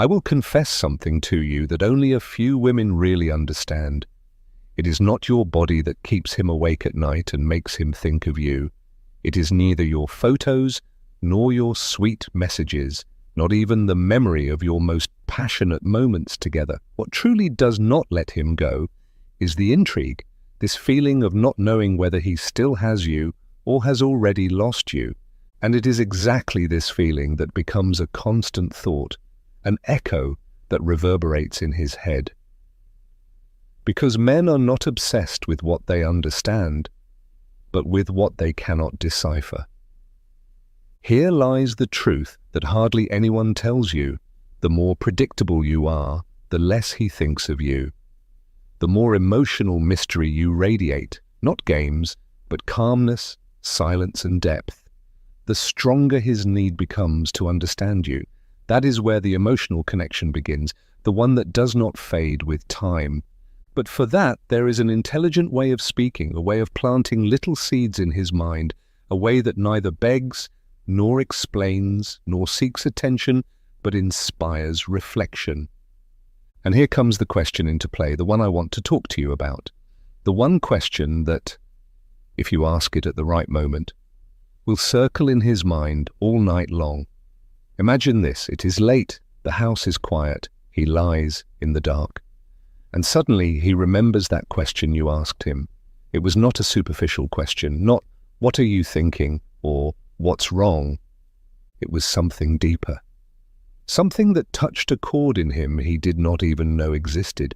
I will confess something to you that only a few women really understand. It is not your body that keeps him awake at night and makes him think of you. It is neither your photos nor your sweet messages, not even the memory of your most passionate moments together. What truly does not let him go is the intrigue, this feeling of not knowing whether he still has you or has already lost you. And it is exactly this feeling that becomes a constant thought, an echo that reverberates in his head. Because men are not obsessed with what they understand, but with what they cannot decipher. Here lies the truth that hardly anyone tells you. The more predictable you are, the less he thinks of you. The more emotional mystery you radiate, not games, but calmness, silence and depth, the stronger his need becomes to understand you. That is where the emotional connection begins, the one that does not fade with time. But for that, there is an intelligent way of speaking, a way of planting little seeds in his mind, a way that neither begs, nor explains, nor seeks attention, but inspires reflection. And here comes the question into play, the one I want to talk to you about. The one question that, if you ask it at the right moment, will circle in his mind all night long. Imagine this, it is late, the house is quiet, he lies in the dark. And suddenly he remembers that question you asked him. It was not a superficial question, not "what are you thinking?" or "what's wrong?" It was something deeper. Something that touched a chord in him he did not even know existed.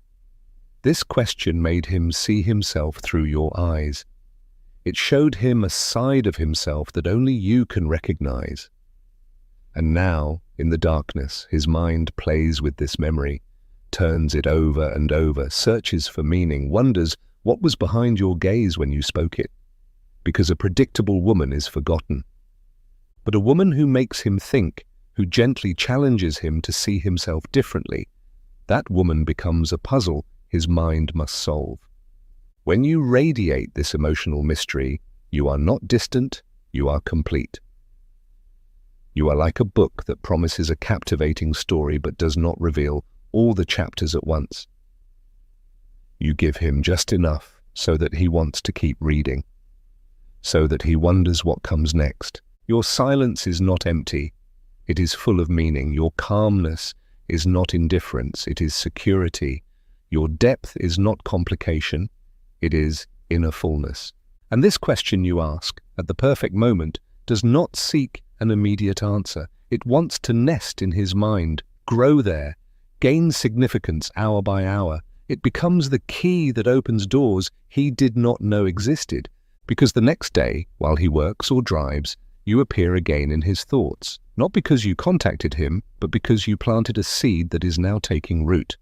This question made him see himself through your eyes. It showed him a side of himself that only you can recognize. And now, in the darkness, his mind plays with this memory, turns it over and over, searches for meaning, wonders what was behind your gaze when you spoke it. Because a predictable woman is forgotten. But a woman who makes him think, who gently challenges him to see himself differently, that woman becomes a puzzle his mind must solve. When you radiate this emotional mystery, you are not distant, you are complete. You are like a book that promises a captivating story but does not reveal all the chapters at once. You give him just enough so that he wants to keep reading, so that he wonders what comes next. Your silence is not empty, it is full of meaning. Your calmness is not indifference, it is security. Your depth is not complication, it is inner fullness. And this question you ask, at the perfect moment, does not seek an immediate answer. It wants to nest in his mind, grow there, gain significance hour by hour. It becomes the key that opens doors he did not know existed, because the next day, while he works or drives, you appear again in his thoughts, not because you contacted him, but because you planted a seed that is now taking root.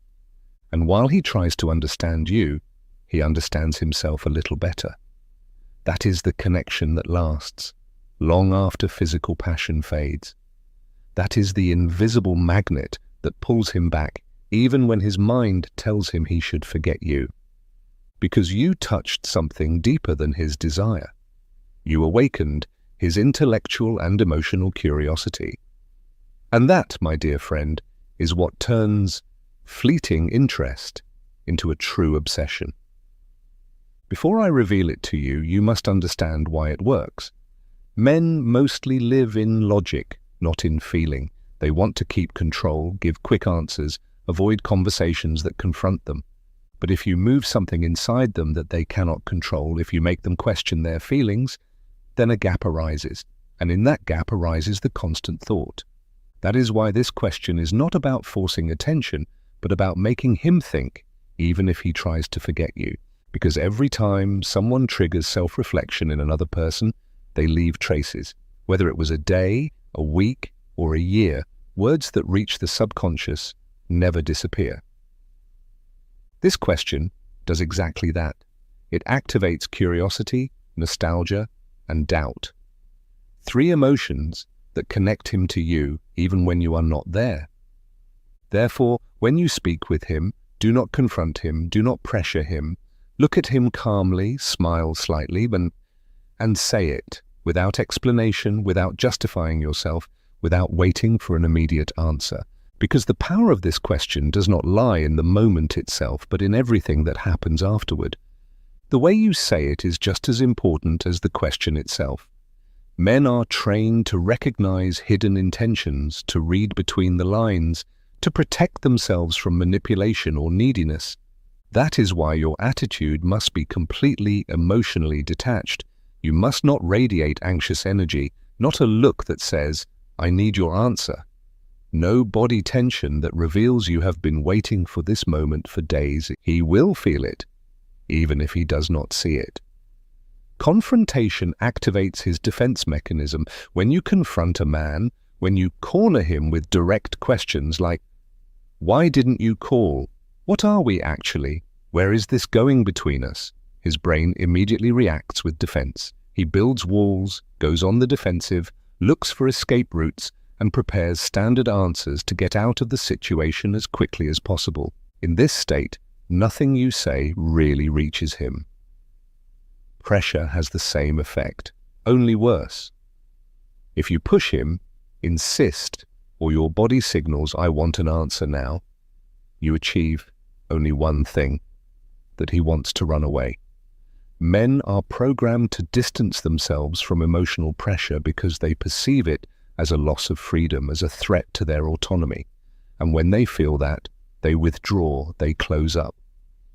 And while he tries to understand you, he understands himself a little better. That is the connection that lasts, long after physical passion fades. That is the invisible magnet that pulls him back, even when his mind tells him he should forget you. Because you touched something deeper than his desire. You awakened his intellectual and emotional curiosity. And that, my dear friend, is what turns fleeting interest into a true obsession. Before I reveal it to you, you must understand why it works. Men mostly live in logic, not in feeling. They want to keep control, give quick answers, avoid conversations that confront them. But if you move something inside them that they cannot control, if you make them question their feelings, then a gap arises, and in that gap arises the constant thought. That is why this question is not about forcing attention, but about making him think, even if he tries to forget you. Because every time someone triggers self-reflection in another person, they leave traces. Whether it was a day, a week, or a year, words that reach the subconscious never disappear. This question does exactly that. It activates curiosity, nostalgia, and doubt. 3 emotions that connect him to you even when you are not there. Therefore, when you speak with him, do not confront him, do not pressure him. Look at him calmly, smile slightly, and say it, without explanation, without justifying yourself, without waiting for an immediate answer. Because the power of this question does not lie in the moment itself, but in everything that happens afterward. The way you say it is just as important as the question itself. Men are trained to recognize hidden intentions, to read between the lines, to protect themselves from manipulation or neediness. That is why your attitude must be completely emotionally detached. You must not radiate anxious energy, not a look that says, "I need your answer." No body tension that reveals you have been waiting for this moment for days. He will feel it, even if he does not see it. Confrontation activates his defense mechanism. When you confront a man, when you corner him with direct questions like, "Why didn't you call? What are we actually? Where is this going between us?" His brain immediately reacts with defense. He builds walls, goes on the defensive, looks for escape routes, and prepares standard answers to get out of the situation as quickly as possible. In this state, nothing you say really reaches him. Pressure has the same effect, only worse. If you push him, insist, or your body signals, "I want an answer now," you achieve only one thing, that he wants to run away. Men are programmed to distance themselves from emotional pressure because they perceive it as a loss of freedom, as a threat to their autonomy. And when they feel that, they withdraw, they close up.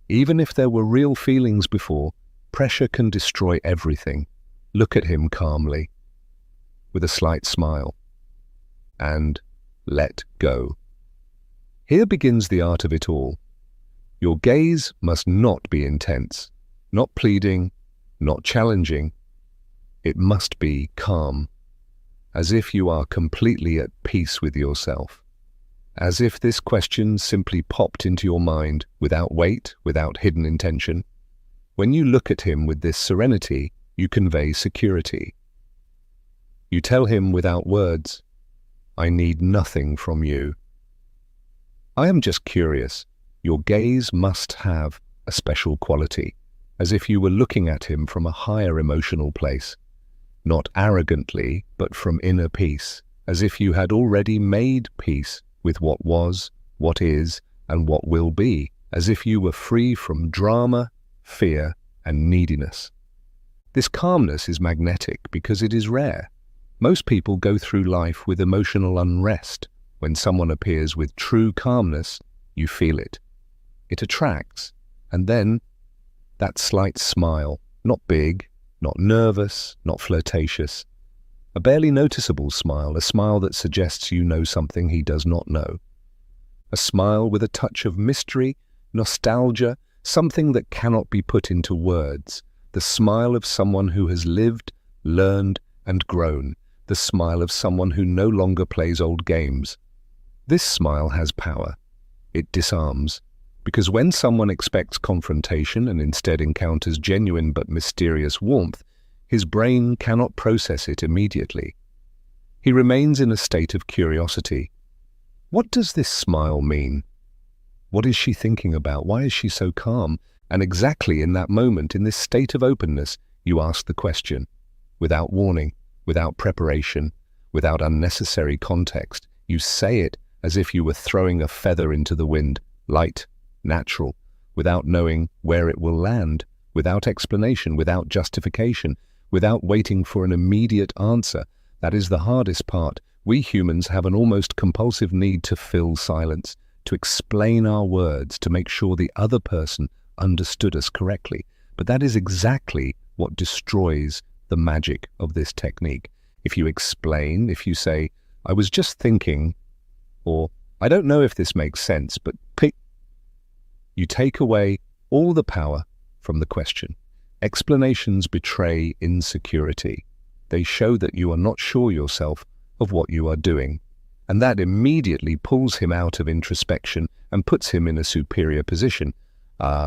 Even if there were real feelings before, pressure can destroy everything. Look at him calmly, with a slight smile, and let go. Here begins the art of it all. Your gaze must not be intense, not pleading, not challenging. It must be calm, as if you are completely at peace with yourself. As if this question simply popped into your mind without weight, without hidden intention. When you look at him with this serenity, you convey security. You tell him without words, "I need nothing from you. I am just curious." Your gaze must have a special quality, as if you were looking at him from a higher emotional place. Not arrogantly, but from inner peace, as if you had already made peace with what was, what is, and what will be, as if you were free from drama, fear, and neediness. This calmness is magnetic because it is rare. Most people go through life with emotional unrest. When someone appears with true calmness, you feel it. It attracts, and then that slight smile, not big, not nervous, not flirtatious, a barely noticeable smile, a smile that suggests you know something he does not know. A smile with a touch of mystery, nostalgia, something that cannot be put into words. The smile of someone who has lived, learned, and grown. The smile of someone who no longer plays old games. This smile has power. It disarms. Because when someone expects confrontation and instead encounters genuine but mysterious warmth, his brain cannot process it immediately. He remains in a state of curiosity. What does this smile mean? What is she thinking about? Why is she so calm? And exactly in that moment, in this state of openness, you ask the question. Without warning, without preparation, without unnecessary context, you say it as if you were throwing a feather into the wind, light, natural, without knowing where it will land, without explanation, without justification, without waiting for an immediate answer. That is the hardest part. We humans have an almost compulsive need to fill silence, to explain our words, to make sure the other person understood us correctly. But that is exactly what destroys the magic of this technique. If you explain, if you say, "I was just thinking," or "I don't know if this makes sense, but pick," you take away all the power from the question. Explanations betray insecurity. They show that you are not sure yourself of what you are doing, and that immediately pulls him out of introspection and puts him in a superior position.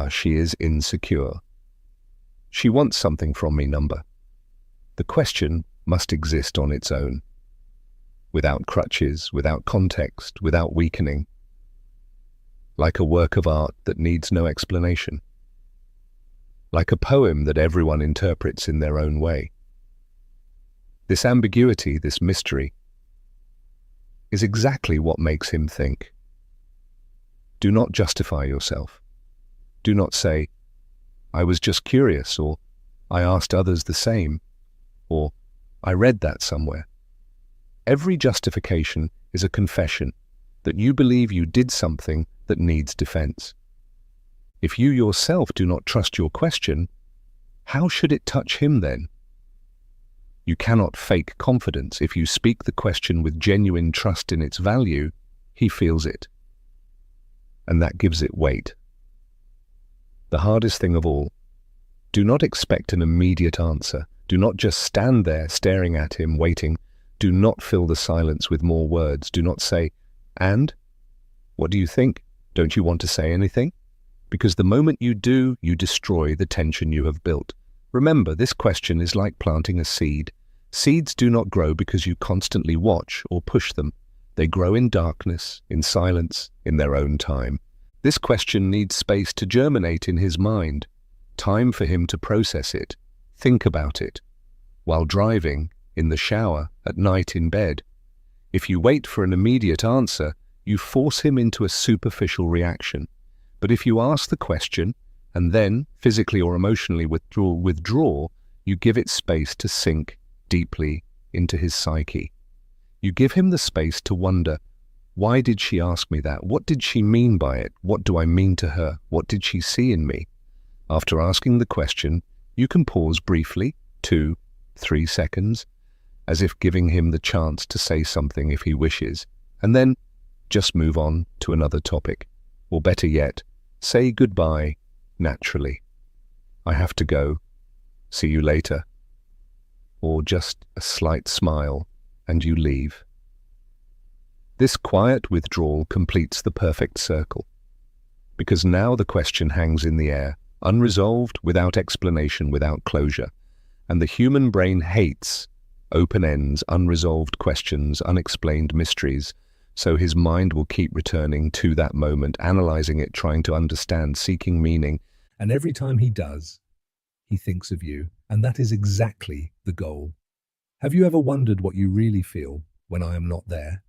She is insecure. She wants something from me, number. The question must exist on its own, without crutches, without context, without weakening, like a work of art that needs no explanation, like a poem that everyone interprets in their own way. This ambiguity, this mystery, is exactly what makes him think. Do not justify yourself. Do not say, "I was just curious," or "I asked others the same," or "I read that somewhere." Every justification is a confession that you believe you did something that needs defense. If you yourself do not trust your question, how should it touch him then? You cannot fake confidence. If you speak the question with genuine trust in its value, he feels it. And that gives it weight. The hardest thing of all, do not expect an immediate answer. Do not just stand there staring at him, waiting. Do not fill the silence with more words. Do not say, "And? What do you think? Don't you want to say anything?" Because the moment you do, you destroy the tension you have built. Remember, this question is like planting a seed. Seeds do not grow because you constantly watch or push them. They grow in darkness, in silence, in their own time. This question needs space to germinate in his mind, time for him to process it, think about it, while driving, in the shower, at night in bed. If you wait for an immediate answer, you force him into a superficial reaction. But if you ask the question, and then, physically or emotionally withdraw, you give it space to sink deeply into his psyche. You give him the space to wonder, why did she ask me that? What did she mean by it? What do I mean to her? What did she see in me? After asking the question, you can pause briefly, 2, 3 seconds, as if giving him the chance to say something if he wishes, and then just move on to another topic. Or better yet, say goodbye naturally. "I have to go. See you later." Or just a slight smile, and you leave. This quiet withdrawal completes the perfect circle, because now the question hangs in the air, unresolved, without explanation, without closure. And the human brain hates open ends, unresolved questions, unexplained mysteries, so his mind will keep returning to that moment, analyzing it, trying to understand, seeking meaning. And every time he does, he thinks of you, and that is exactly the goal. Have you ever wondered what you really feel when I am not there?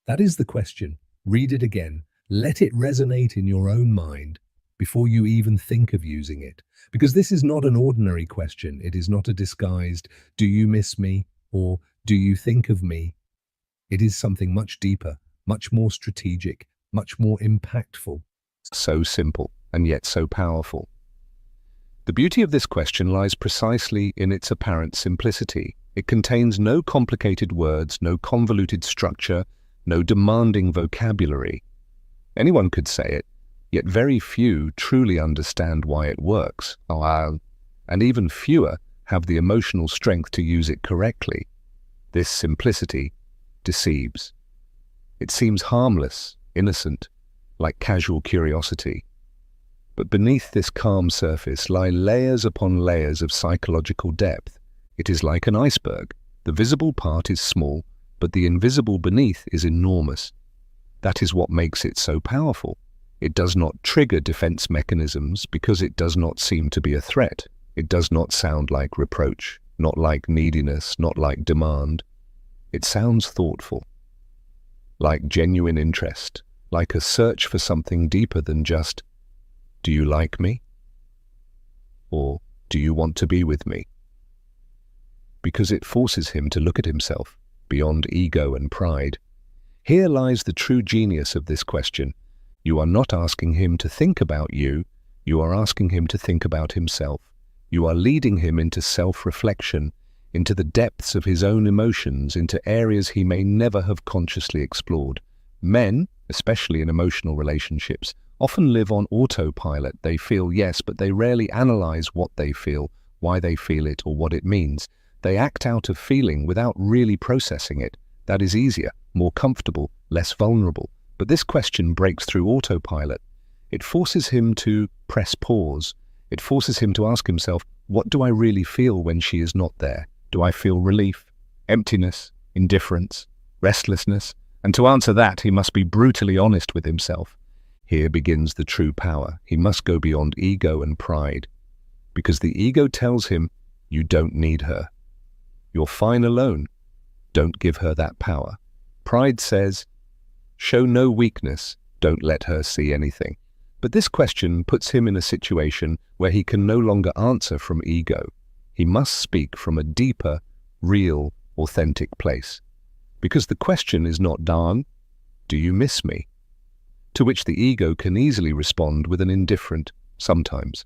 That is the question. Read it again. Let it resonate in your own mind before you even think of using it. Because this is not an ordinary question. It is not a disguised, "Do you miss me?" or "Do you think of me?" It is something much deeper, much more strategic, much more impactful. So simple, and yet so powerful. The beauty of this question lies precisely in its apparent simplicity. It contains no complicated words, no convoluted structure, no demanding vocabulary. Anyone could say it, yet very few truly understand why it works, and even fewer have the emotional strength to use it correctly. This simplicity deceives. It seems harmless, innocent, like casual curiosity. But beneath this calm surface lie layers upon layers of psychological depth. It is like an iceberg. The visible part is small, but the invisible beneath is enormous. That is what makes it so powerful. It does not trigger defense mechanisms because it does not seem to be a threat. It does not sound like reproach, not like neediness, not like demand. It sounds thoughtful, like genuine interest, like a search for something deeper than just, "Do you like me?" or "Do you want to be with me?" Because it forces him to look at himself beyond ego and pride. Here lies the true genius of this question. You are not asking him to think about you, you are asking him to think about himself. You are leading him into self-reflection, into the depths of his own emotions, into areas he may never have consciously explored. Men, especially in emotional relationships, often live on autopilot. They feel yes, but they rarely analyze what they feel, why they feel it, or what it means. They act out of feeling without really processing it. That is easier, more comfortable, less vulnerable. But this question breaks through autopilot. It forces him to press pause. It forces him to ask himself, what do I really feel when she is not there? Do I feel relief, emptiness, indifference, restlessness? And to answer that, he must be brutally honest with himself. Here begins the true power. He must go beyond ego and pride, because the ego tells him, you don't need her. You're fine alone. Don't give her that power. Pride says, show no weakness, don't let her see anything. But this question puts him in a situation where he can no longer answer from ego. He must speak from a deeper, real, authentic place. Because the question is not "Darn, do you miss me?" To which the ego can easily respond with an indifferent "sometimes."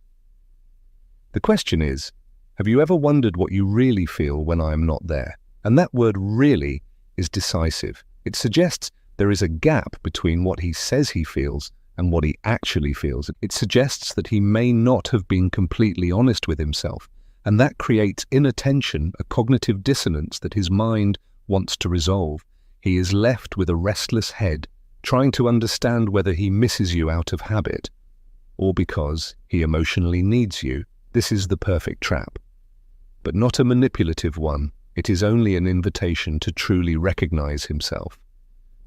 The question is, have you ever wondered what you really feel when I am not there? And that word "really" is decisive. It suggests there is a gap between what he says he feels and what he actually feels. It suggests that he may not have been completely honest with himself, and that creates inner tension, a cognitive dissonance that his mind wants to resolve. He is left with a restless head, trying to understand whether he misses you out of habit or because he emotionally needs you. This is the perfect trap, but not a manipulative one. It is only an invitation to truly recognize himself.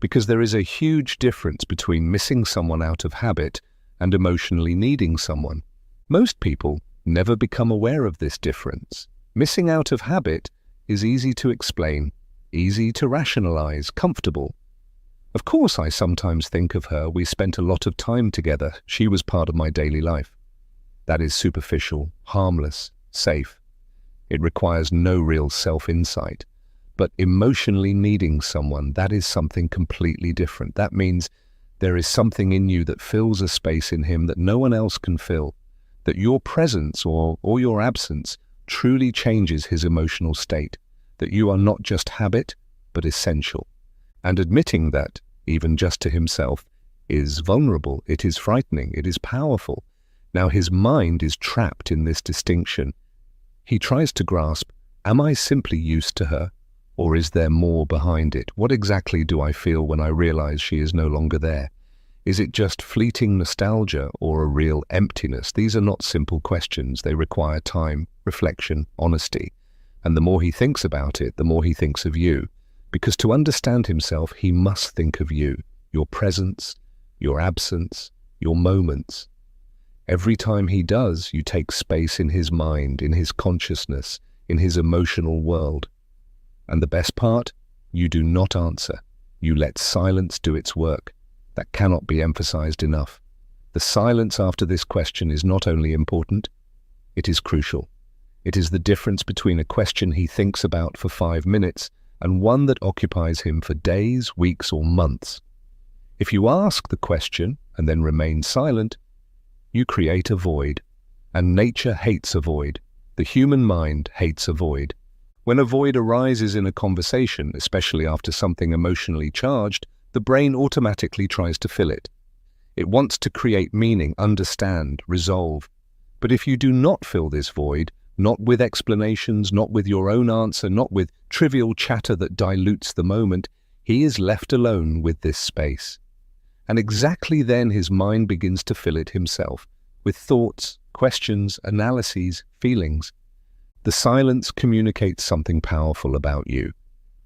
Because there is a huge difference between missing someone out of habit and emotionally needing someone. Most people never become aware of this difference. Missing out of habit is easy to explain, easy to rationalize, comfortable. Of course, I sometimes think of her. We spent a lot of time together. She was part of my daily life. That is superficial, harmless, safe. It requires no real self-insight. But emotionally needing someone, that is something completely different. That means there is something in you that fills a space in him that no one else can fill, that your presence or your absence truly changes his emotional state, that you are not just habit, but essential. And admitting that, even just to himself, is vulnerable, it is frightening, it is powerful. Now his mind is trapped in this distinction. He tries to grasp, am I simply used to her? Or is there more behind it? What exactly do I feel when I realize she is no longer there? Is it just fleeting nostalgia or a real emptiness? These are not simple questions. They require time, reflection, honesty. And the more he thinks about it, the more he thinks of you. Because to understand himself, he must think of you, your presence, your absence, your moments. Every time he does, you take space in his mind, in his consciousness, in his emotional world. And the best part, you do not answer. You let silence do its work. That cannot be emphasized enough. The silence after this question is not only important, it is crucial. It is the difference between a question he thinks about for 5 minutes and one that occupies him for days, weeks, or months. If you ask the question and then remain silent, you create a void. And nature hates a void. The human mind hates a void. When a void arises in a conversation, especially after something emotionally charged, the brain automatically tries to fill it. It wants to create meaning, understand, resolve. But if you do not fill this void, not with explanations, not with your own answer, not with trivial chatter that dilutes the moment, he is left alone with this space. And exactly then his mind begins to fill it himself, with thoughts, questions, analyses, feelings. The silence communicates something powerful about you,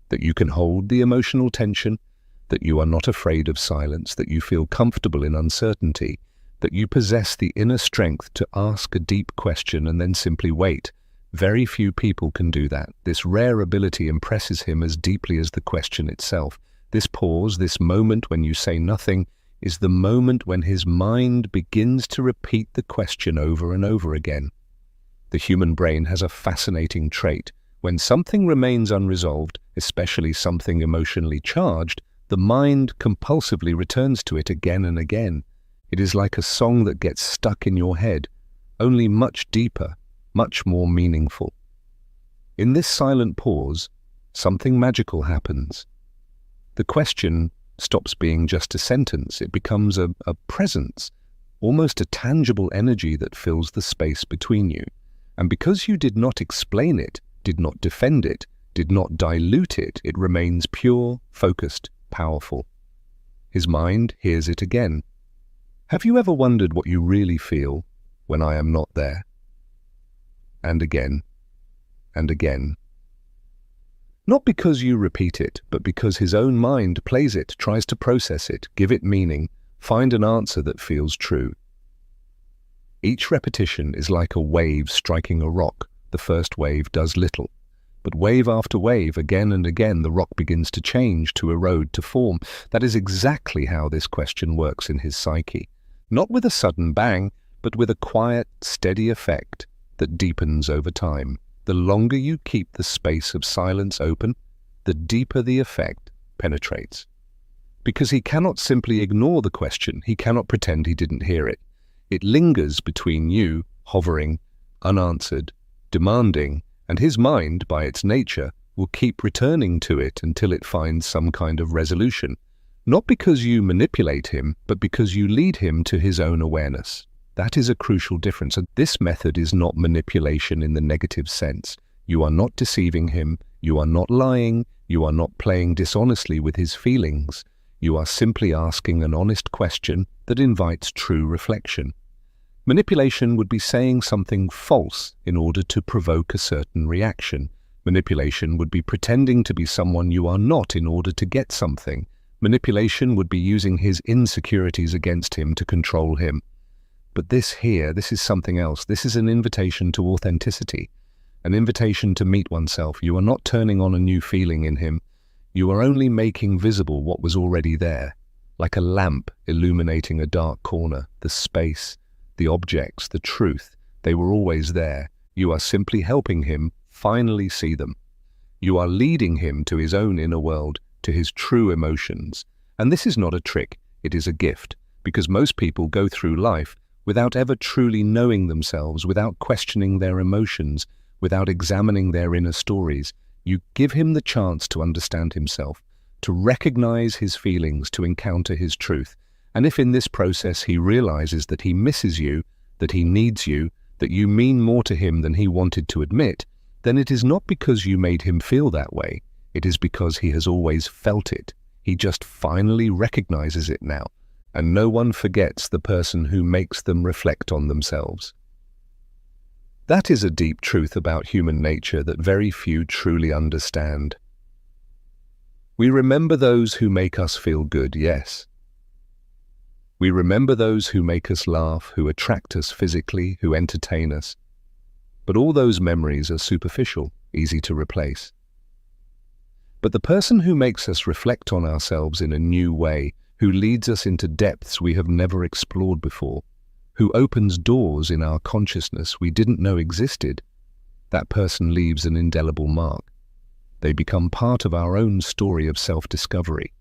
that you can hold the emotional tension, that you are not afraid of silence, that you feel comfortable in uncertainty, that you possess the inner strength to ask a deep question and then simply wait. Very few people can do that. This rare ability impresses him as deeply as the question itself. This pause, this moment when you say nothing, is the moment when his mind begins to repeat the question over and over again. The human brain has a fascinating trait. When something remains unresolved, especially something emotionally charged, the mind compulsively returns to it again and again. It is like a song that gets stuck in your head, only much deeper, much more meaningful. In this silent pause, something magical happens. The question stops being just a sentence. It becomes a presence, almost a tangible energy that fills the space between you. And because you did not explain it, did not defend it, did not dilute it, it remains pure, focused, powerful. His mind hears it again. Have you ever wondered what you really feel when I am not there? And again, and again. Not because you repeat it, but because his own mind plays it, tries to process it, give it meaning, find an answer that feels true. Each repetition is like a wave striking a rock. The first wave does little, But wave after wave, again and again, the rock begins to change, to erode, to form. That is exactly how this question works in his psyche. Not with a sudden bang, but with a quiet, steady effect that deepens over time. The longer you keep the space of silence open, the deeper the effect penetrates. Because he cannot simply ignore the question, he cannot pretend he didn't hear it. It lingers between you, hovering, unanswered, demanding, and his mind, by its nature, will keep returning to it until it finds some kind of resolution. Not because you manipulate him, but because you lead him to his own awareness. That is a crucial difference. And this method is not manipulation in the negative sense. You are not deceiving him, you are not lying, you are not playing dishonestly with his feelings. You are simply asking an honest question that invites true reflection. Manipulation would be saying something false in order to provoke a certain reaction. Manipulation would be pretending to be someone you are not in order to get something. Manipulation would be using his insecurities against him to control him. But this is something else. This is an invitation to authenticity, an invitation to meet oneself. You are not turning on a new feeling in him. You are only making visible what was already there, like a lamp illuminating a dark corner, the space, the objects, the truth. They were always there. You are simply helping him finally see them. You are leading him to his own inner world, to his true emotions. And this is not a trick, it is a gift, because most people go through life without ever truly knowing themselves, without questioning their emotions, without examining their inner stories. You give him the chance to understand himself, to recognize his feelings, to encounter his truth. And if in this process he realizes that he misses you, that he needs you, that you mean more to him than he wanted to admit, then it is not because you made him feel that way. It is because he has always felt it. He just finally recognizes it now. And no one forgets the person who makes them reflect on themselves. That is a deep truth about human nature that very few truly understand. We remember those who make us feel good, yes. We remember those who make us laugh, who attract us physically, who entertain us. But all those memories are superficial, easy to replace. But the person who makes us reflect on ourselves in a new way, who leads us into depths we have never explored before, who opens doors in our consciousness we didn't know existed, that person leaves an indelible mark. They become part of our own story of self-discovery.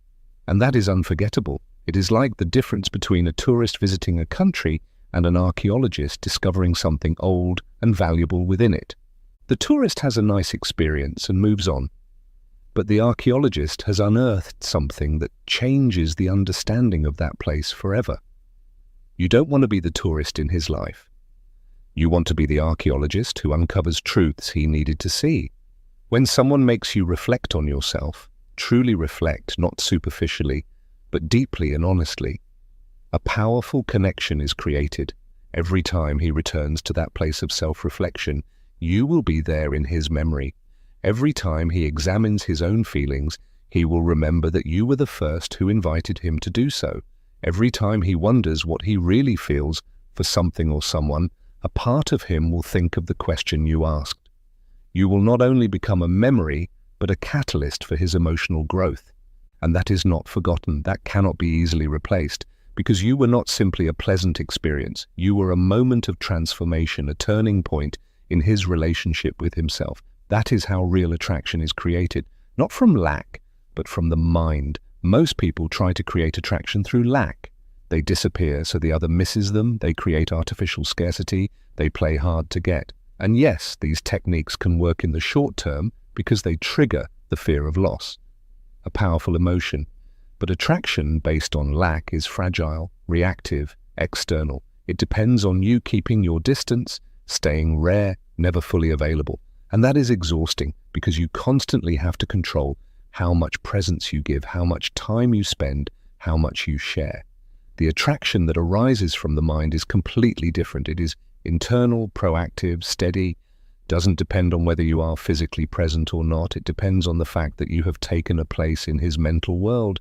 And that is unforgettable. It is like the difference between a tourist visiting a country and an archaeologist discovering something old and valuable within it. The tourist has a nice experience and moves on, but the archaeologist has unearthed something that changes the understanding of that place forever. You don't want to be the tourist in his life. You want to be the archaeologist who uncovers truths he needed to see. When someone makes you reflect on yourself, truly reflect, not superficially, but deeply and honestly, a powerful connection is created. Every time he returns to that place of self-reflection, you will be there in his memory. Every time he examines his own feelings, he will remember that you were the first who invited him to do so. Every time he wonders what he really feels for something or someone, a part of him will think of the question you asked. You will not only become a memory, but a catalyst for his emotional growth. And that is not forgotten. That cannot be easily replaced, because you were not simply a pleasant experience. You were a moment of transformation, a turning point in his relationship with himself. That is how real attraction is created, not from lack, but from the mind. Most people try to create attraction through lack. They disappear so the other misses them, they create artificial scarcity, they play hard to get. And yes, these techniques can work in the short term because they trigger the fear of loss, a powerful emotion. But attraction based on lack is fragile, reactive, external. It depends on you keeping your distance, staying rare, never fully available. And that is exhausting because you constantly have to control how much presence you give, how much time you spend, how much you share. The attraction that arises from the mind is completely different. It is internal, proactive, steady, doesn't depend on whether you are physically present or not. It depends on the fact that you have taken a place in his mental world,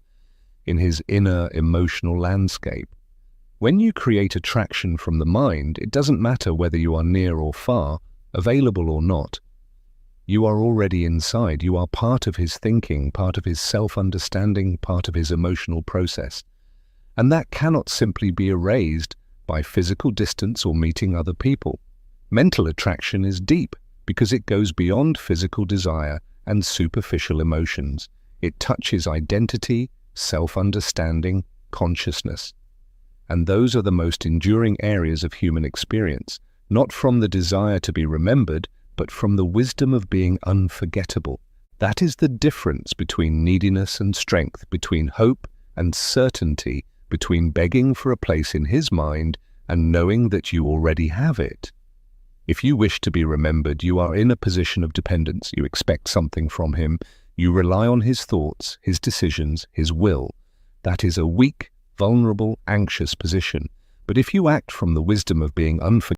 in his inner emotional landscape. When you create attraction from the mind, it doesn't matter whether you are near or far, available or not. You are already inside. You are part of his thinking, part of his self-understanding, part of his emotional process. And that cannot simply be erased by physical distance or meeting other people. Mental attraction is deep because it goes beyond physical desire and superficial emotions. It touches identity, self-understanding, consciousness. And those are the most enduring areas of human experience, not from the desire to be remembered, but from the wisdom of being unforgettable. That is the difference between neediness and strength, between hope and certainty, between begging for a place in his mind and knowing that you already have it. If you wish to be remembered, you are in a position of dependence. You expect something from him. You rely on his thoughts, his decisions, his will. That is a weak, vulnerable, anxious position. But if you act from the wisdom of being unforgettable,